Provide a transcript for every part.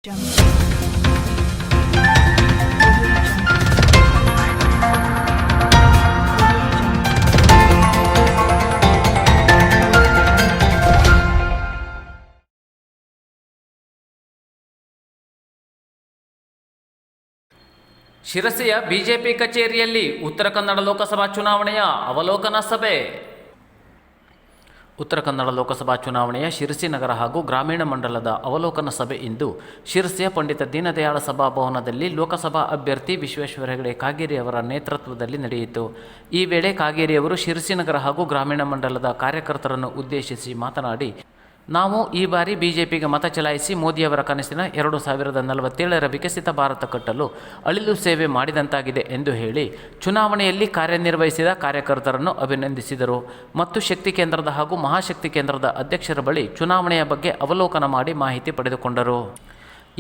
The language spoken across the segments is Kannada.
ಶಿರಸಿಯ ಬಿಜೆಪಿ ಕಚೇರಿಯಲ್ಲಿ ಉತ್ತರ ಕನ್ನಡ ಲೋಕಸಭಾ ಚುನಾವಣೆಯ ಅವಲೋಕನ ಸಭೆ. ಉತ್ತರ ಕನ್ನಡ ಲೋಕಸಭಾ ಚುನಾವಣೆಯ ಶಿರಸಿ ನಗರ ಹಾಗೂ ಗ್ರಾಮೀಣ ಮಂಡಲದ ಅವಲೋಕನ ಸಭೆ ಇಂದು ಶಿರಸಿಯ ಪಂಡಿತ ದೀನದಯಾಳ ಸಭಾಭವನದಲ್ಲಿ ಲೋಕಸಭಾ ಅಭ್ಯರ್ಥಿ ವಿಶ್ವೇಶ್ವರ ಹೆಗಡೆ ಕಾಗೇರಿ ಅವರ ನೇತೃತ್ವದಲ್ಲಿ ನಡೆಯಿತು. ಈ ವೇಳೆ ಕಾಗೇರಿಯವರು ಶಿರಸಿ ನಗರ ಹಾಗೂ ಗ್ರಾಮೀಣ ಮಂಡಲದ ಕಾರ್ಯಕರ್ತರನ್ನು ಉದ್ದೇಶಿಸಿ ಮಾತನಾಡಿ, ನಾವು ಈ ಬಾರಿ ಬಿಜೆಪಿಗೆ ಮತ ಚಲಾಯಿಸಿ ಮೋದಿಯವರ ಕನಸಿನ 2047ರ ವಿಕಸಿತ ಭಾರತ ಕಟ್ಟಲು ಅಳಿಲು ಸೇವೆ ಮಾಡಿದಂತಾಗಿದೆ ಎಂದು ಹೇಳಿ ಚುನಾವಣೆಯಲ್ಲಿ ಕಾರ್ಯನಿರ್ವಹಿಸಿದ ಕಾರ್ಯಕರ್ತರನ್ನು ಅಭಿನಂದಿಸಿದರು ಮತ್ತು ಶಕ್ತಿ ಕೇಂದ್ರದ ಹಾಗೂ ಮಹಾಶಕ್ತಿ ಕೇಂದ್ರದ ಅಧ್ಯಕ್ಷರ ಬಳಿ ಚುನಾವಣೆಯ ಬಗ್ಗೆ ಅವಲೋಕನ ಮಾಡಿ ಮಾಹಿತಿ ಪಡೆದುಕೊಂಡರು.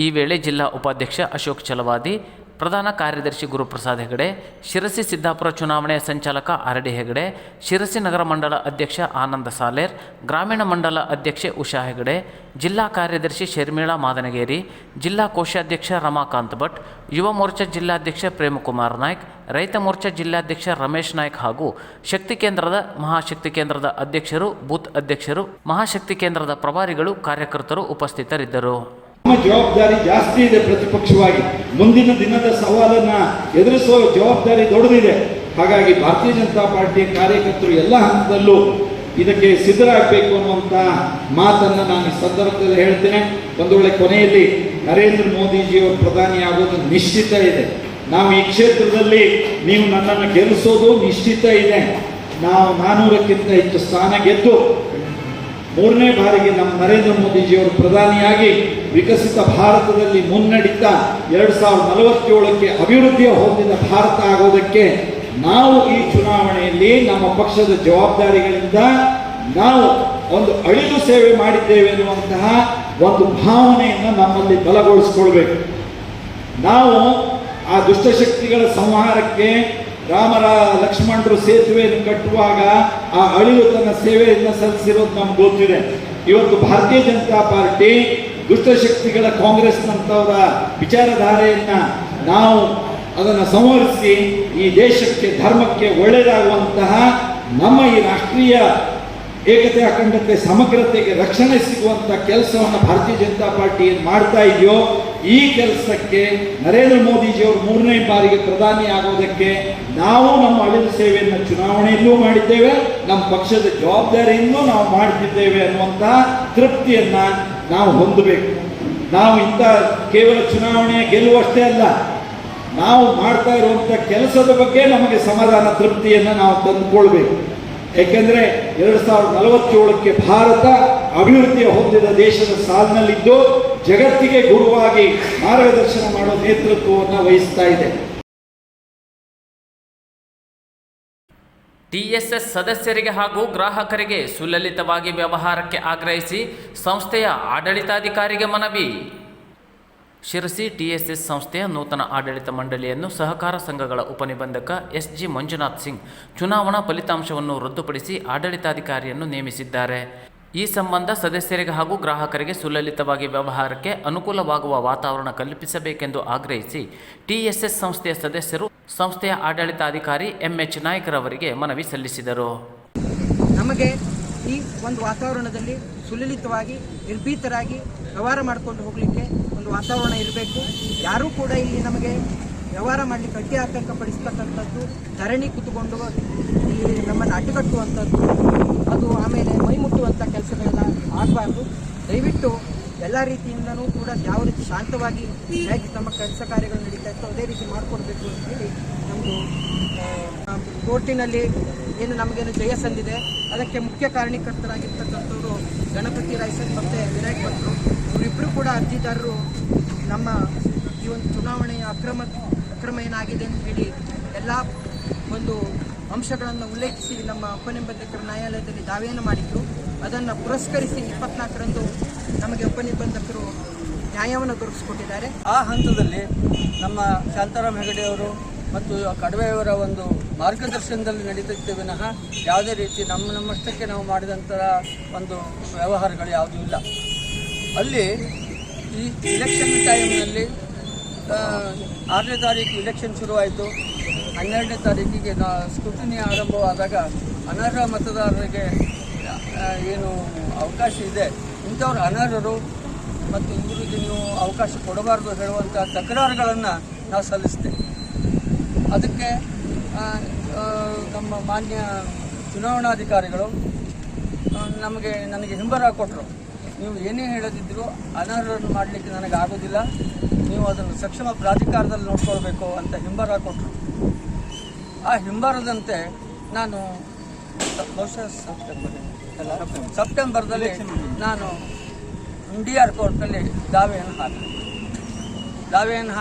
ಈ ವೇಳೆ ಜಿಲ್ಲಾ ಉಪಾಧ್ಯಕ್ಷ ಅಶೋಕ್ ಛಲವಾದಿ, ಪ್ರಧಾನ ಕಾರ್ಯದರ್ಶಿ ಗುರುಪ್ರಸಾದ್ ಹೆಗಡೆ, ಶಿರಸಿ ಸಿದ್ದಾಪುರ ಚುನಾವಣೆಯ ಸಂಚಾಲಕ ಆರ್.ಡಿ. ಹೆಗಡೆ, ಶಿರಸಿ ನಗರ ಮಂಡಲ ಅಧ್ಯಕ್ಷ ಆನಂದ ಸಾಲೇರ್, ಗ್ರಾಮೀಣ ಮಂಡಲ ಅಧ್ಯಕ್ಷೆ ಉಷಾ ಹೆಗಡೆ, ಜಿಲ್ಲಾ ಕಾರ್ಯದರ್ಶಿ ಶರ್ಮಿಳಾ ಮಾದನಗೇರಿ, ಜಿಲ್ಲಾ ಕೋಶಾಧ್ಯಕ್ಷ ರಮಾಕಾಂತ್ ಭಟ್, ಯುವ ಮೋರ್ಚಾ ಜಿಲ್ಲಾಧ್ಯಕ್ಷ ಪ್ರೇಮಕುಮಾರ್ ನಾಯ್ಕ್, ರೈತ ಮೋರ್ಚಾ ಜಿಲ್ಲಾಧ್ಯಕ್ಷ ರಮೇಶ್ ನಾಯ್ಕ್ ಹಾಗೂ ಶಕ್ತಿ ಕೇಂದ್ರದ ಮಹಾಶಕ್ತಿ ಕೇಂದ್ರದ ಅಧ್ಯಕ್ಷರು, ಬೂತ್ ಅಧ್ಯಕ್ಷರು, ಮಹಾಶಕ್ತಿ ಕೇಂದ್ರದ ಪ್ರಭಾರಿಗಳು, ಕಾರ್ಯಕರ್ತರು ಉಪಸ್ಥಿತರಿದ್ದರು. ನಮ್ಮ ಜವಾಬ್ದಾರಿ ಜಾಸ್ತಿ ಇದೆ. ಪ್ರತಿಪಕ್ಷವಾಗಿ ಮುಂದಿನ ದಿನದ ಸವಾಲನ್ನ ಎದುರಿಸುವ ಜವಾಬ್ದಾರಿ ದೊಡ್ಡದಿದೆ. ಹಾಗಾಗಿ ಭಾರತೀಯ ಜನತಾ ಪಾರ್ಟಿಯ ಕಾರ್ಯಕರ್ತರು ಎಲ್ಲ ಹಂತದಲ್ಲೂ ಇದಕ್ಕೆ ಸಿದ್ಧರಾಗಬೇಕು ಅನ್ನುವಂಥ ಮಾತನ್ನು ನಾನು ಈ ಸಂದರ್ಭದಲ್ಲಿ ಹೇಳ್ತೇನೆ. ಒಂದು ವೇಳೆ ಕೊನೆಯಲ್ಲಿ ನರೇಂದ್ರ ಮೋದಿಜಿಯವರು ಪ್ರಧಾನಿ ಆಗೋದು ನಿಶ್ಚಿತ ಇದೆ. ನಾವು ಈ ಕ್ಷೇತ್ರದಲ್ಲಿ ನೀವು ನನ್ನನ್ನು ಗೆಲ್ಲಿಸೋದು ನಿಶ್ಚಿತ ಇದೆ. ನಾವು 400ಕ್ಕಿಂತ ಹೆಚ್ಚು ಸ್ಥಾನ ಗೆದ್ದು 3ನೇ ಬಾರಿಗೆ ನಮ್ಮ ನರೇಂದ್ರ ಮೋದಿಜಿಯವರು ಪ್ರಧಾನಿಯಾಗಿ ವಿಕಸಿತ ಭಾರತದಲ್ಲಿ ಮುನ್ನಡೀತಾ 2047ಕ್ಕೆ ಅಭಿವೃದ್ಧಿಯ ಹೊಂದಿದ ಭಾರತ ಆಗೋದಕ್ಕೆ ನಾವು ಈ ಚುನಾವಣೆಯಲ್ಲಿ ನಮ್ಮ ಪಕ್ಷದ ಜವಾಬ್ದಾರಿಗಳಿಂದ ನಾವು ಒಂದು ಅಳಿಲು ಸೇವೆ ಮಾಡಿದ್ದೇವೆ ಎನ್ನುವಂತಹ ಒಂದು ಭಾವನೆಯನ್ನು ನಮ್ಮಲ್ಲಿ ಬಲಗೊಳಿಸಿಕೊಳ್ಬೇಕು. ನಾವು ಆ ದುಷ್ಟಶಕ್ತಿಗಳ ಸಂಹಾರಕ್ಕೆ ಲಕ್ಷ್ಮಣರು ಸೇತುವೆಯನ್ನು ಕಟ್ಟುವಾಗ ಆ ಅಳಿಲು ತನ್ನ ಸೇವೆಯನ್ನು ಸಲ್ಲಿಸಿರೋದು ನಮ್ಗೆ ಗೊತ್ತಿದೆ. ಇವತ್ತು ಭಾರತೀಯ ಜನತಾ ಪಾರ್ಟಿ ದುಷ್ಟಶಕ್ತಿಗಳ ಕಾಂಗ್ರೆಸ್ನಂತವರ ವಿಚಾರಧಾರೆಯನ್ನ ನಾವು ಅದನ್ನು ಸಂವರಿಸಿ ಈ ದೇಶಕ್ಕೆ, ಧರ್ಮಕ್ಕೆ ಒಳ್ಳೆಯದಾಗುವಂತಹ ನಮ್ಮ ಈ ರಾಷ್ಟ್ರೀಯ ಏಕತೆ, ಅಖಂಡತೆ, ಸಮಗ್ರತೆಗೆ ರಕ್ಷಣೆ ಸಿಗುವಂಥ ಕೆಲಸವನ್ನು ಭಾರತೀಯ ಜನತಾ ಪಾರ್ಟಿ ಏನು ಮಾಡ್ತಾ ಇದೆಯೋ ಈ ಕೆಲಸಕ್ಕೆ ನರೇಂದ್ರ ಮೋದಿಜಿಯವರು 3ನೇ ಬಾರಿಗೆ ಪ್ರಧಾನಿ ಆಗೋದಕ್ಕೆ ನಾವು ನಮ್ಮ ಅಳಿಲು ಸೇವೆಯನ್ನು ಚುನಾವಣೆಯಲ್ಲೂ ಮಾಡಿದ್ದೇವೆ, ನಮ್ಮ ಪಕ್ಷದ ಜವಾಬ್ದಾರಿಯನ್ನು ನಾವು ಮಾಡ್ತಿದ್ದೇವೆ ಅನ್ನುವಂತಹ ತೃಪ್ತಿಯನ್ನು ನಾವು ಹೊಂದಬೇಕು. ನಾವು ಇಂಥ ಕೇವಲ ಚುನಾವಣೆಯ ಗೆಲ್ಲುವಷ್ಟೇ ಅಲ್ಲ, ನಾವು ಮಾಡ್ತಾ ಇರುವಂಥ ಕೆಲಸದ ಬಗ್ಗೆ ನಮಗೆ ಸಮಾಧಾನ, ತೃಪ್ತಿಯನ್ನು ನಾವು ತಂದುಕೊಳ್ಬೇಕು. ಯಾಕೆಂದರೆ 2047ಕ್ಕೆ ಭಾರತ ಅಭಿವೃದ್ಧಿಯ ಹೊಂದಿದ ದೇಶದ ಸಾಲಿನಲ್ಲಿದ್ದು ಜಗತ್ತಿಗೆ ಗುರುವಾಗಿ ಮಾರ್ಗದರ್ಶನ ಮಾಡೋ ನೇತೃತ್ವವನ್ನು ವಹಿಸ್ತಾ ಇದೆ. ಟಿಎಸ್ಎಸ್ ಸದಸ್ಯರಿಗೆ ಹಾಗೂ ಗ್ರಾಹಕರಿಗೆ ಸುಲಲಿತವಾಗಿ ವ್ಯವಹಾರಕ್ಕೆ ಆಗ್ರಹಿಸಿ ಸಂಸ್ಥೆಯ ಆಡಳಿತಾಧಿಕಾರಿಗೆ ಮನವಿ. ಶಿರಸಿ ಟಿಎಸ್ಎಸ್ ಸಂಸ್ಥೆಯ ನೂತನ ಆಡಳಿತ ಮಂಡಳಿಯನ್ನು ಸಹಕಾರ ಸಂಘಗಳ ಉಪನಿಬಂಧಕ ಎಸ್.ಜಿ. ಮಂಜುನಾಥ್ ಸಿಂಗ್ ಚುನಾವಣಾ ಫಲಿತಾಂಶವನ್ನು ರದ್ದುಪಡಿಸಿ ಆಡಳಿತಾಧಿಕಾರಿಯನ್ನು ನೇಮಿಸಿದ್ದಾರೆ. ಈ ಸಂಬಂಧ ಸದಸ್ಯರಿಗೆ ಹಾಗೂ ಗ್ರಾಹಕರಿಗೆ ಸುಲಲಿತವಾಗಿ ವ್ಯವಹಾರಕ್ಕೆ ಅನುಕೂಲವಾಗುವ ವಾತಾವರಣ ಕಲ್ಪಿಸಬೇಕೆಂದು ಆಗ್ರಹಿಸಿ ಟಿಎಸ್ಎಸ್ ಸಂಸ್ಥೆಯ ಸದಸ್ಯರು ಸಂಸ್ಥೆಯ ಆಡಳಿತಾಧಿಕಾರಿ ಎಂ.ಎಚ್. ನಾಯ್ಕರವರಿಗೆ ಮನವಿ ಸಲ್ಲಿಸಿದರು. ನಮಗೆ ಈ ಒಂದು ವಾತಾವರಣದಲ್ಲಿ ಸುಲಲಿತವಾಗಿ ನಿರ್ಭೀತರಾಗಿ ವ್ಯವಹಾರ ಮಾಡಿಕೊಂಡು ಹೋಗಲಿಕ್ಕೆ ಒಂದು ವಾತಾವರಣ ಇರಬೇಕು. ಯಾರೂ ಕೂಡ ಇಲ್ಲಿ ನಮಗೆ ವ್ಯವಹಾರ ಮಾಡಲಿಕ್ಕೆ ಅಡ್ಡಿ ಆತಂಕ ಪಡಿಸ್ತಕ್ಕಂಥದ್ದು, ಧರಣಿ ಕೂತ್ಕೊಂಡು ಇಲ್ಲಿ ನಮ್ಮನ್ನು ಅಡ್ಡುಕಟ್ಟುವಂಥದ್ದು, ಅದು ಆಮೇಲೆ ಮೈ ಮುಟ್ಟುವಂಥ ಕೆಲಸಗಳೆಲ್ಲ ಆಗಬಾರ್ದು. ದಯವಿಟ್ಟು ಎಲ್ಲ ರೀತಿಯಿಂದನೂ ಕೂಡ ಯಾವ ರೀತಿ ಶಾಂತವಾಗಿ ಹೇಗೆ ನಮ್ಮ ಕೆಲಸ ಕಾರ್ಯಗಳು ನಡೀತಾ ಇತ್ತು ಅದೇ ರೀತಿ ಮಾಡಿಕೊಡ್ಬೇಕು ಅಂತೇಳಿ ನಮ್ಮದು ಕೋರ್ಟಿನಲ್ಲಿ ಏನು ನಮಗೇನು ಜಯ ಸಂದಿದೆ ಅದಕ್ಕೆ ಮುಖ್ಯ ಕಾರಣೀಕರ್ತರಾಗಿರ್ತಕ್ಕಂಥವರು ಗಣಪತಿ ರಾಯ್ ಸರ್ ಮತ್ತು ವಿನಾಯಕ್ ಭಟ್ರು, ಇವರಿಬ್ಬರು ಕೂಡ ಅರ್ಜಿದಾರರು ನಮ್ಮ ಈ ಒಂದು ಚುನಾವಣೆಯ ಅಕ್ರಮ ಏನಾಗಿದೆ ಅಂತ ಹೇಳಿ ಎಲ್ಲ ಒಂದು ಅಂಶಗಳನ್ನು ಉಲ್ಲೇಖಿಸಿ ನಮ್ಮ ಉಪನಿಬಂಧಕರ ನ್ಯಾಯಾಲಯದಲ್ಲಿ ದಾವೆಯನ್ನು ಮಾಡಿದ್ರು. ಅದನ್ನು ಪುರಸ್ಕರಿಸಿ 24ರಂದು ನಮಗೆ ಉಪನಿಬಂಧಕರು ನ್ಯಾಯವನ್ನು ದೊರಕಿಸಿಕೊಟ್ಟಿದ್ದಾರೆ. ಆ ಹಂತದಲ್ಲಿ ನಮ್ಮ ಶಾಂತಾರಾಮ್ ಹೆಗಡೆಯವರು ಮತ್ತು ಕಡವೆಯವರ ಒಂದು ಮಾರ್ಗದರ್ಶನದಲ್ಲಿ ನಡೀತಿದ್ದೆ ವಿನಃ ಯಾವುದೇ ರೀತಿ ನಮ್ಮಷ್ಟಕ್ಕೆ ನಾವು ಮಾಡಿದಂಥ ಒಂದು ವ್ಯವಹಾರಗಳು ಯಾವುದೂ ಇಲ್ಲ. ಅಲ್ಲಿ ಈ ಇಲೆಕ್ಷನ್ ಟೈಮ್ನಲ್ಲಿ 6ನೇ ತಾರೀಕು ಇಲೆಕ್ಷನ್ ಶುರುವಾಯಿತು. 12ನೇ ತಾರೀಕಿಗೆ ಸ್ಕ್ರೂಟಿನಿ ಆರಂಭವಾದಾಗ ಅನರ್ಹ ಮತದಾರರಿಗೆ ಏನು ಅವಕಾಶ ಇದೆ, ಇಂಥವ್ರು ಅನರ್ಹರು ಮತ್ತು ಇವರಿಗೆ ನೀವು ಅವಕಾಶ ಕೊಡಬಾರ್ದು ಹೇಳುವಂಥ ತಕರಾರುಗಳನ್ನು ನಾವು ಸಲ್ಲಿಸ್ತೇವೆ. ಅದಕ್ಕೆ ನಮ್ಮ ಮಾನ್ಯ ಚುನಾವಣಾಧಿಕಾರಿಗಳು ನನಗೆ ಹಿಂಬರ ಕೊಟ್ಟರು. ನೀವು ಏನೇ ಹೇಳದಿದ್ದರೂ ಅನರ್ಹರನ್ನು ಮಾಡಲಿಕ್ಕೆ ನನಗೆ ಆಗೋದಿಲ್ಲ, ನೀವು ಅದನ್ನು ಸಕ್ಷಮ ಪ್ರಾಧಿಕಾರದಲ್ಲಿ ನೋಡ್ಕೊಳ್ಬೇಕು ಅಂತ ಹಿಂಬರ ಕೊಟ್ಟರು. ಆ ಹಿಂಬರದಂತೆ ನಾನು ಬಹುಶಃ ಸೆಪ್ಟೆಂಬರ್ದಲ್ಲಿ ನಾನು NDR ಕೋರ್ಟ್ನಲ್ಲಿ ದಾವೆಯನ್ನು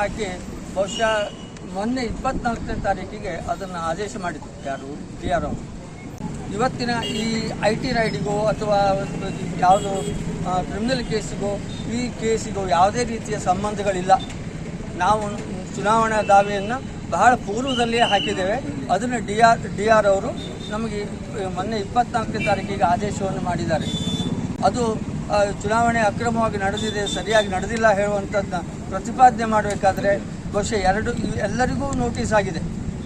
ಹಾಕಿ ಬಹುಶಃ ಮೊನ್ನೆ 24ನೇ ತಾರೀಕಿಗೆ ಅದನ್ನು ಆದೇಶ ಮಾಡಿತು ಯಾರು DR ಅವರು. ಇವತ್ತಿನ ಈ IT ರೈಡಿಗೋ ಅಥವಾ ಯಾವುದು ಕ್ರಿಮಿನಲ್ ಕೇಸಿಗೋ ಈ ಕೇಸಿಗೋ ಯಾವುದೇ ರೀತಿಯ ಸಂಬಂಧಗಳಿಲ್ಲ. ನಾವು ಚುನಾವಣಾ ದಾವೆಯನ್ನು ಬಹಳ ಪೂರ್ವದಲ್ಲಿಯೇ ಹಾಕಿದ್ದೇವೆ. ಅದನ್ನು DR ಅವರು ನಮಗೆ ಮೊನ್ನೆ 24ನೇ ತಾರೀಕಿಗೆ ಆದೇಶವನ್ನು ಮಾಡಿದ್ದಾರೆ. ಅದು ಚುನಾವಣೆ ಅಕ್ರಮವಾಗಿ ನಡೆದಿದೆ, ಸರಿಯಾಗಿ ನಡೆದಿಲ್ಲ ಹೇಳುವಂಥದ್ದನ್ನ ಪ್ರತಿಪಾದನೆ ಮಾಡಬೇಕಾದ್ರೆ ಬಹುಶಃ ಎಲ್ಲರಿಗೂ ನೋಟಿಸ್ ಆಗಿದೆ.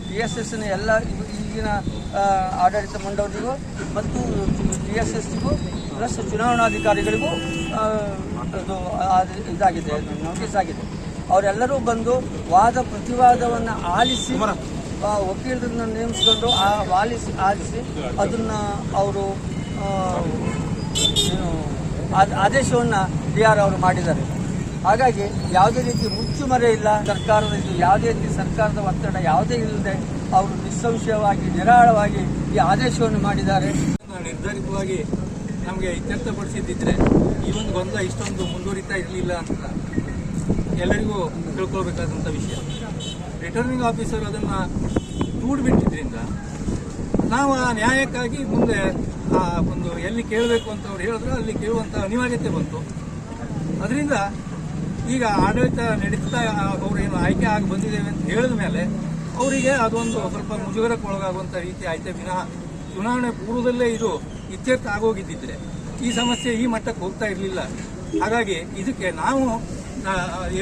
TSSನ ಎಲ್ಲ ಈಗಿನ ಆಡಳಿತ ಮಂಡಳಿಗೂ ಮತ್ತು TSSಗೂ ಪ್ಲಸ್ ಚುನಾವಣಾಧಿಕಾರಿಗಳಿಗೂ ಅದು ಇದಾಗಿದೆ, ನೋಟಿಸ್ ಆಗಿದೆ. ಅವರೆಲ್ಲರೂ ಬಂದು ವಾದ ಪ್ರತಿವಾದವನ್ನು ಆಲಿಸಿ ವಕೀಲರನ್ನ ನೇಮಿಸಿಕೊಂಡು ಆಲಿಸಿ ಅದನ್ನು ಅವರು ಆದೇಶವನ್ನು DR ಅವರು ಮಾಡಿದ್ದಾರೆ. ಹಾಗಾಗಿ ಯಾವುದೇ ರೀತಿ ಮುಚ್ಚುಮರೆ ಇಲ್ಲ. ಯಾವುದೇ ರೀತಿ ಸರ್ಕಾರದ ಒತ್ತಡ ಯಾವುದೇ ಇಲ್ಲದೆ ಅವರು ನಿಸ್ಸಂಶಯವಾಗಿ ನಿರಾಳವಾಗಿ ಈ ಆದೇಶವನ್ನು ಮಾಡಿದ್ದಾರೆ. ನಿರ್ಧಾರಿತವಾಗಿ ನಮಗೆ ಇತ್ಯರ್ಥಪಡಿಸಿದ್ದಿದ್ರೆ ಈ ಒಂದು ಗೊಂದಲ ಇಷ್ಟೊಂದು ಮುಂದುವರಿತಾ ಇರಲಿಲ್ಲ ಅಂತ ಎಲ್ಲರಿಗೂ ತಿಳ್ಕೊಳ್ಬೇಕಾದಂಥ ವಿಷಯ. ರಿಟರ್ನಿಂಗ್ ಆಫೀಸರ್ ಅದನ್ನು ದೂಡ್ಬಿಟ್ಟಿದ್ರಿಂದ ನಾವು ಆ ನ್ಯಾಯಕ್ಕಾಗಿ ಮುಂದೆ ಒಂದು ಎಲ್ಲಿ ಕೇಳಬೇಕು ಅಂತ ಅವ್ರು ಹೇಳಿದ್ರೆ ಅಲ್ಲಿ ಕೇಳುವಂಥ ಅನಿವಾರ್ಯತೆ ಬಂತು. ಅದರಿಂದ ಈಗ ಆಡಳಿತ ನಡೀತಾ ಅವರು ಏನು ಆಯ್ಕೆ ಆಗಿ ಬಂದಿದ್ದೇವೆ ಅಂತ ಹೇಳಿದ ಮೇಲೆ ಅವರಿಗೆ ಅದೊಂದು ಸ್ವಲ್ಪ ಮುಜುಗರಕ್ಕೊಳಗಾಗುವಂಥ ರೀತಿ ಆಯ್ತೆ ವಿನಃ ಚುನಾವಣೆ ಪೂರ್ವದಲ್ಲೇ ಇದು ಇತ್ಯರ್ಥ ಆಗೋಗಿದ್ದಿದ್ರೆ ಈ ಸಮಸ್ಯೆ ಈ ಮಟ್ಟಕ್ಕೆ ಹೋಗ್ತಾ ಇರಲಿಲ್ಲ. ಹಾಗಾಗಿ ಇದಕ್ಕೆ ನಾವು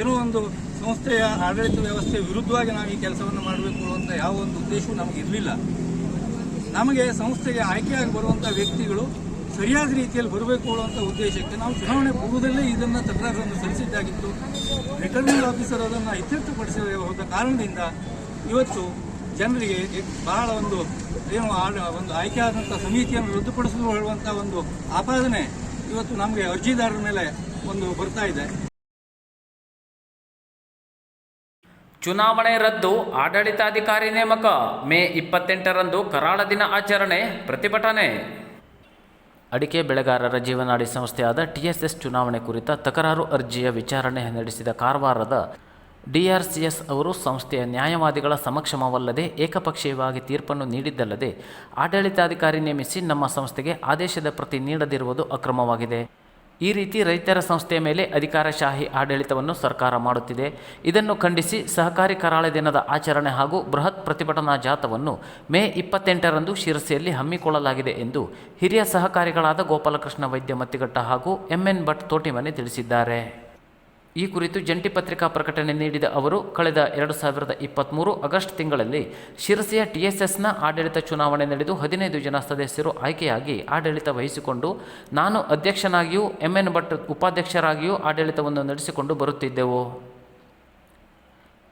ಏನೋ ಒಂದು ಸಂಸ್ಥೆಯ ಆಡಳಿತ ವ್ಯವಸ್ಥೆ ವಿರುದ್ಧವಾಗಿ ನಾವು ಈ ಕೆಲಸವನ್ನು ಮಾಡಬೇಕು ಅಂತ ಯಾವ ಒಂದು ಉದ್ದೇಶವೂ ನಮಗೆ ಇರಲಿಲ್ಲ. ನಮಗೆ ಸಂಸ್ಥೆಗೆ ಆಯ್ಕೆಯಾಗಿ ಬರುವಂಥ ವ್ಯಕ್ತಿಗಳು ಸರಿಯಾದ ರೀತಿಯಲ್ಲಿ ಬರಬೇಕು ಅನ್ನುವಂಥ ಉದ್ದೇಶಕ್ಕೆ ನಾವು ಚುನಾವಣೆ ಪೂರ್ವದಲ್ಲೇ ಇದನ್ನು ತಕರಾರನ್ನು ಸಲ್ಲಿಸಿದ್ದಾಗಿತ್ತು. ರಿಟರ್ನಿಂಗ್ ಆಫೀಸರ್ ಅದನ್ನು ಇತ್ಯರ್ಥಪಡಿಸಿದ ಹೋದ ಕಾರಣದಿಂದ ಇವತ್ತು ಜನರಿಗೆ ಬಹಳ ಒಂದು ಒಂದು ಆಯ್ಕೆ ಆದಂಥ ಸಮಿತಿಯನ್ನು ರದ್ದುಪಡಿಸಲು ಹೇಳುವಂಥ ಒಂದು ಆಪಾದನೆ ಇವತ್ತು ನಮಗೆ ಅರ್ಜಿದಾರರ ಮೇಲೆ ಒಂದು ಬರ್ತಾ ಇದೆ. ಚುನಾವಣೆ ರದ್ದು, ಆಡಳಿತಾಧಿಕಾರಿ ನೇಮಕ. ಮೇ 28ರಂದು ಕರಾಳ ದಿನ ಆಚರಣೆ, ಪ್ರತಿಭಟನೆ. ಅಡಿಕೆ ಬೆಳೆಗಾರರ ಜೀವನಾಡಿ ಸಂಸ್ಥೆಯಾದ TSS ಚುನಾವಣೆ ಕುರಿತ ತಕರಾರು ಅರ್ಜಿಯ ವಿಚಾರಣೆ ನಡೆಸಿದ ಕಾರವಾರದ DRCS ಅವರು ಸಂಸ್ಥೆಯ ನ್ಯಾಯವಾದಿಗಳ ಸಮಕ್ಷಮವಲ್ಲದೆ ಏಕಪಕ್ಷೀಯವಾಗಿ ತೀರ್ಪನ್ನು ನೀಡಿದ್ದಲ್ಲದೆ ಆಡಳಿತಾಧಿಕಾರಿ ನೇಮಿಸಿ ನಮ್ಮ ಸಂಸ್ಥೆಗೆ ಆದೇಶದ ಪ್ರತಿ ನೀಡದಿರುವುದು ಅಕ್ರಮವಾಗಿದೆ. ಈ ರೀತಿ ರೈತರ ಸಂಸ್ಥೆಯ ಮೇಲೆ ಅಧಿಕಾರಶಾಹಿ ಆಡಳಿತವನ್ನು ಸರ್ಕಾರ ಮಾಡುತ್ತಿದೆ. ಇದನ್ನು ಖಂಡಿಸಿ ಸಹಕಾರಿ ಕರಾಳ ದಿನದ ಆಚರಣೆ ಹಾಗೂ ಬೃಹತ್ ಪ್ರತಿಭಟನಾ ಜಾಥವನ್ನು ಮೇ 28ರಂದು ಶಿರಸಿಯಲ್ಲಿ ಹಮ್ಮಿಕೊಳ್ಳಲಾಗಿದೆ ಎಂದು ಹಿರಿಯ ಸಹಕಾರಿಗಳಾದ ಗೋಪಾಲಕೃಷ್ಣ ವೈದ್ಯ ಮತ್ತಿಘಟ್ಟ ಹಾಗೂ MN ಭಟ್ ತೋಟಿಮನೆ ತಿಳಿಸಿದ್ದಾರೆ. ಈ ಕುರಿತು ಜಂಟಿ ಪತ್ರಿಕಾ ಪ್ರಕಟಣೆ ನೀಡಿದ ಅವರು, ಕಳೆದ 2023 ಆಗಸ್ಟ್ ತಿಂಗಳಲ್ಲಿ ಶಿರಸಿಯ TSSನ ಆಡಳಿತ ಚುನಾವಣೆ ನಡೆದು 15 ಜನ ಸದಸ್ಯರು ಆಯ್ಕೆಯಾಗಿ ಆಡಳಿತ ವಹಿಸಿಕೊಂಡು ನಾನು ಅಧ್ಯಕ್ಷನಾಗಿಯೂ MN ಭಟ್ ಉಪಾಧ್ಯಕ್ಷರಾಗಿಯೂ ಆಡಳಿತವನ್ನು ನಡೆಸಿಕೊಂಡು ಬರುತ್ತಿದ್ದೆವು.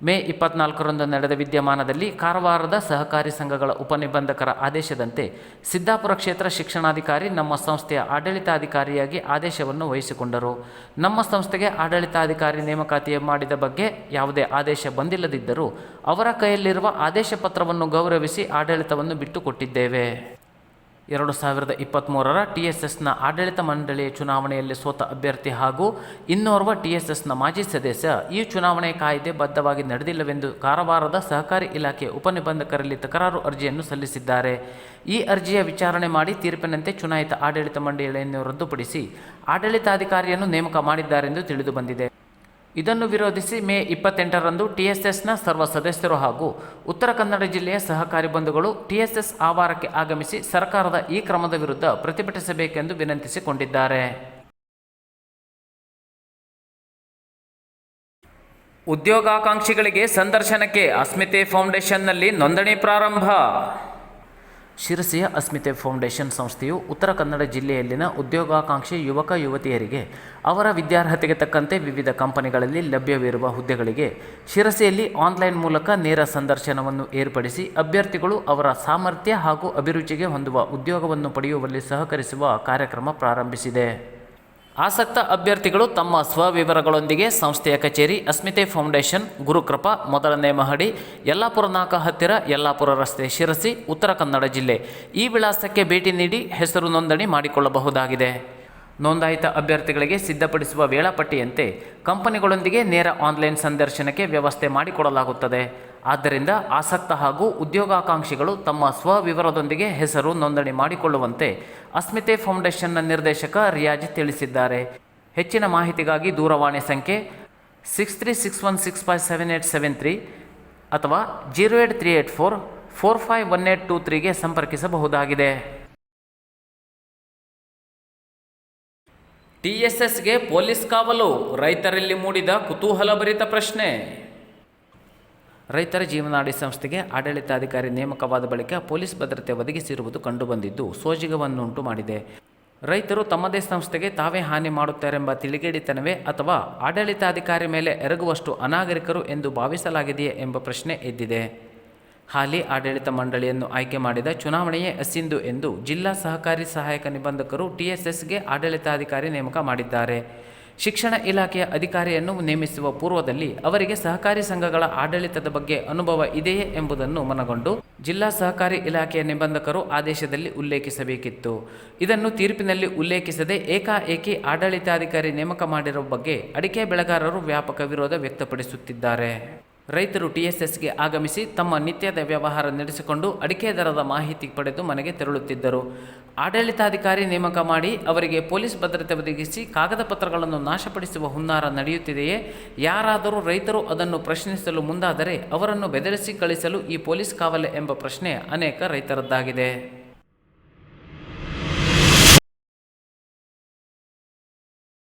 ಮೇ 24ರಂದು ನಡೆದ ವಿದ್ಯಮಾನದಲ್ಲಿ ಕಾರವಾರದ ಸಹಕಾರಿ ಸಂಘಗಳ ಉಪನಿಬಂಧಕರ ಆದೇಶದಂತೆ ಸಿದ್ದಾಪುರ ಕ್ಷೇತ್ರ ಶಿಕ್ಷಣಾಧಿಕಾರಿ ನಮ್ಮ ಸಂಸ್ಥೆಯ ಆಡಳಿತಾಧಿಕಾರಿಯಾಗಿ ಆದೇಶವನ್ನು ವಹಿಸಿಕೊಂಡರು. ನಮ್ಮ ಸಂಸ್ಥೆಗೆ ಆಡಳಿತಾಧಿಕಾರಿ ನೇಮಕಾತಿ ಮಾಡಿದ ಬಗ್ಗೆ ಯಾವುದೇ ಆದೇಶ ಬಂದಿಲ್ಲದಿದ್ದರೂ ಅವರ ಕೈಯಲ್ಲಿರುವ ಆದೇಶ ಪತ್ರವನ್ನು ಗೌರವಿಸಿ ಆಡಳಿತವನ್ನು ಬಿಟ್ಟುಕೊಟ್ಟಿದ್ದೇವೆ. 2023ರ TSSನ ಆಡಳಿತ ಮಂಡಳಿಯ ಚುನಾವಣೆಯಲ್ಲಿ ಸೋತ ಅಭ್ಯರ್ಥಿ ಹಾಗೂ ಇನ್ನೋರ್ವ TSSನ ಮಾಜಿ ಸದಸ್ಯ ಈ ಚುನಾವಣೆ ಕಾಯ್ದೆ ಬದ್ಧವಾಗಿ ನಡೆದಿಲ್ಲವೆಂದು ಕಾರವಾರದ ಸಹಕಾರಿ ಇಲಾಖೆ ಉಪನಿಬಂಧಕರಲ್ಲಿ ತಕರಾರು ಅರ್ಜಿಯನ್ನು ಸಲ್ಲಿಸಿದ್ದಾರೆ. ಈ ಅರ್ಜಿಯ ವಿಚಾರಣೆ ಮಾಡಿ ತೀರ್ಪಿನಂತೆ ಚುನಾಯಿತ ಆಡಳಿತ ಮಂಡಳಿಯನ್ನು ರದ್ದುಪಡಿಸಿ ಆಡಳಿತಾಧಿಕಾರಿಯನ್ನು ನೇಮಕ ಮಾಡಿದ್ದಾರೆಂದು ತಿಳಿದುಬಂದಿದೆ. ಇದನ್ನು ವಿರೋಧಿಸಿ ಮೇ 28ರಂದು TSSನ ಸರ್ವ ಸದಸ್ಯರು ಹಾಗೂ ಉತ್ತರ ಕನ್ನಡ ಜಿಲ್ಲೆಯ ಸಹಕಾರಿ ಬಂಧುಗಳು TSS ಆವಾರಕ್ಕೆ ಆಗಮಿಸಿ ಸರ್ಕಾರದ ಈ ಕ್ರಮದ ವಿರುದ್ಧ ಪ್ರತಿಭಟಿಸಬೇಕೆಂದು ವಿನಂತಿಸಿಕೊಂಡಿದ್ದಾರೆ. ಉದ್ಯೋಗಾಕಾಂಕ್ಷಿಗಳಿಗೆ ಸಂದರ್ಶನಕ್ಕೆ ಅಸ್ಮಿತೆ ಫೌಂಡೇಶನ್ನಲ್ಲಿ ನೋಂದಣಿ ಪ್ರಾರಂಭ. ಶಿರಸಿಯ ಅಸ್ಮಿತೆ ಫೌಂಡೇಶನ್ ಸಂಸ್ಥೆಯು ಉತ್ತರ ಕನ್ನಡ ಜಿಲ್ಲೆಯಲ್ಲಿನ ಉದ್ಯೋಗಾಕಾಂಕ್ಷಿ ಯುವಕ ಯುವತಿಯರಿಗೆ ಅವರ ವಿದ್ಯಾರ್ಹತೆಗೆ ತಕ್ಕಂತೆ ವಿವಿಧ ಕಂಪನಿಗಳಲ್ಲಿ ಲಭ್ಯವಿರುವ ಹುದ್ದೆಗಳಿಗೆ ಶಿರಸಿಯಲ್ಲಿ ಆನ್ಲೈನ್ ಮೂಲಕ ನೇರ ಸಂದರ್ಶನವನ್ನು ಏರ್ಪಡಿಸಿ ಅಭ್ಯರ್ಥಿಗಳು ಅವರ ಸಾಮರ್ಥ್ಯ ಹಾಗೂ ಅಭಿರುಚಿಗೆ ಹೊಂದುವ ಉದ್ಯೋಗವನ್ನು ಪಡೆಯುವಲ್ಲಿ ಸಹಕರಿಸುವ ಕಾರ್ಯಕ್ರಮ ಪ್ರಾರಂಭಿಸಿದೆ. ಆಸಕ್ತ ಅಭ್ಯರ್ಥಿಗಳು ತಮ್ಮ ಸ್ವವಿವರಗಳೊಂದಿಗೆ ಸಂಸ್ಥೆಯ ಕಚೇರಿ ಅಸ್ಮಿತೆ ಫೌಂಡೇಶನ್, ಗುರುಕೃಪಾ, 1ನೇ ಮಹಡಿ, ಯಲ್ಲಾಪುರ ನಾಕ ಹತ್ತಿರ, ಯಲ್ಲಾಪುರ ರಸ್ತೆ, ಶಿರಸಿ, ಉತ್ತರ ಕನ್ನಡ ಜಿಲ್ಲೆ ಈ ವಿಳಾಸಕ್ಕೆ ಭೇಟಿ ನೀಡಿ ಹೆಸರು ನೋಂದಣಿ ಮಾಡಿಕೊಳ್ಳಬಹುದಾಗಿದೆ. ನೋಂದಾಯಿತ ಅಭ್ಯರ್ಥಿಗಳಿಗೆ ಸಿದ್ಧಪಡಿಸುವ ವೇಳಾಪಟ್ಟಿಯಂತೆ ಕಂಪನಿಗಳೊಂದಿಗೆ ನೇರ ಆನ್ಲೈನ್ ಸಂದರ್ಶನಕ್ಕೆ ವ್ಯವಸ್ಥೆ ಮಾಡಿಕೊಡಲಾಗುತ್ತದೆ. ಆದ್ದರಿಂದ ಆಸಕ್ತ ಹಾಗೂ ಉದ್ಯೋಗಾಕಾಂಕ್ಷಿಗಳು ತಮ್ಮ ಸ್ವವಿವರದೊಂದಿಗೆ ಹೆಸರು ನೋಂದಣಿ ಮಾಡಿಕೊಳ್ಳುವಂತೆ ಅಸ್ಮಿತೆ ಫೌಂಡೇಶನ್ನ ನಿರ್ದೇಶಕ ರಿಯಾಜ್ ತಿಳಿಸಿದ್ದಾರೆ. ಹೆಚ್ಚಿನ ಮಾಹಿತಿಗಾಗಿ ದೂರವಾಣಿ ಸಂಖ್ಯೆ 6361657873 ಅಥವಾ 08384451823ಗೆ ಸಂಪರ್ಕಿಸಬಹುದಾಗಿದೆ. TSSಗೆ ಪೊಲೀಸ್ ಕಾವಲು, ರೈತರಲ್ಲಿ ಮೂಡಿದ ಕುತೂಹಲಭರಿತ ಪ್ರಶ್ನೆ. ರೈತರ ಜೀವನಾಡಿ ಸಂಸ್ಥೆಗೆ ಆಡಳಿತಾಧಿಕಾರಿ ನೇಮಕವಾದ ಬಳಿಕ ಪೊಲೀಸ್ ಭದ್ರತೆ ಒದಗಿಸಿರುವುದು ಕಂಡುಬಂದಿದ್ದು ಸೋಜಿಗವನ್ನುಂಟು ಮಾಡಿದೆ. ರೈತರು ತಮ್ಮದೇ ಸಂಸ್ಥೆಗೆ ತಾವೇ ಹಾನಿ ಮಾಡುತ್ತಾರೆಂಬ ತಿಳಿಗೇಡಿತನವೇ ಅಥವಾ ಆಡಳಿತಾಧಿಕಾರಿ ಮೇಲೆ ಎರಗುವಷ್ಟು ಅನಾಗರಿಕರು ಎಂದು ಭಾವಿಸಲಾಗಿದೆಯೇ ಎಂಬ ಪ್ರಶ್ನೆ ಎದ್ದಿದೆ. ಹಾಲಿ ಆಡಳಿತ ಮಂಡಳಿಯನ್ನು ಆಯ್ಕೆ ಮಾಡಿದ ಚುನಾವಣೆಯೇ ಅಸಿಂಧು ಎಂದು ಜಿಲ್ಲಾ ಸಹಕಾರಿ ಸಹಾಯಕ ನಿಬಂಧಕರು TSSಗೆ ಆಡಳಿತಾಧಿಕಾರಿ ನೇಮಕ ಮಾಡಿದ್ದಾರೆ. ಶಿಕ್ಷಣ ಇಲಾಖೆಯ ಅಧಿಕಾರಿಯನ್ನು ನೇಮಿಸುವ ಪೂರ್ವದಲ್ಲಿ ಅವರಿಗೆ ಸಹಕಾರಿ ಸಂಘಗಳ ಆಡಳಿತದ ಬಗ್ಗೆ ಅನುಭವ ಇದೆಯೇ ಎಂಬುದನ್ನು ಮನಗೊಂಡು ಜಿಲ್ಲಾ ಸಹಕಾರಿ ಇಲಾಖೆಯ ನಿಬಂಧಕರು ಆದೇಶದಲ್ಲಿ ಉಲ್ಲೇಖಿಸಬೇಕಿತ್ತು. ಇದನ್ನು ತೀರ್ಪಿನಲ್ಲಿ ಉಲ್ಲೇಖಿಸದೆ ಏಕಾಏಕಿ ಆಡಳಿತಾಧಿಕಾರಿ ನೇಮಕ ಮಾಡಿರುವ ಬಗ್ಗೆ ಅಡಿಕೆ ಬೆಳೆಗಾರರು ವ್ಯಾಪಕ ವಿರೋಧ ವ್ಯಕ್ತಪಡಿಸುತ್ತಿದ್ದಾರೆ. ರೈತರು TSSಗೆ ಆಗಮಿಸಿ ತಮ್ಮ ನಿತ್ಯದ ವ್ಯವಹಾರ ನಡೆಸಿಕೊಂಡು ಅಡಿಕೆ ದರದ ಮಾಹಿತಿ ಪಡೆದು ಮನೆಗೆ ತೆರಳುತ್ತಿದ್ದರು. ಆಡಳಿತಾಧಿಕಾರಿ ನೇಮಕ ಮಾಡಿ ಅವರಿಗೆ ಪೊಲೀಸ್ ಭದ್ರತೆ ಒದಗಿಸಿ ಕಾಗದ ಪತ್ರಗಳನ್ನು ನಾಶಪಡಿಸುವ ಹುನ್ನಾರ ನಡೆಯುತ್ತಿದೆಯೇ? ಯಾರಾದರೂ ರೈತರು ಅದನ್ನು ಪ್ರಶ್ನಿಸಲು ಮುಂದಾದರೆ ಅವರನ್ನು ಬೆದರಿಸಿ ಕಳಿಸಲು ಈ ಪೊಲೀಸ್ ಕಾವಲೆ ಎಂಬ ಪ್ರಶ್ನೆ ಅನೇಕ ರೈತರದ್ದಾಗಿದೆ.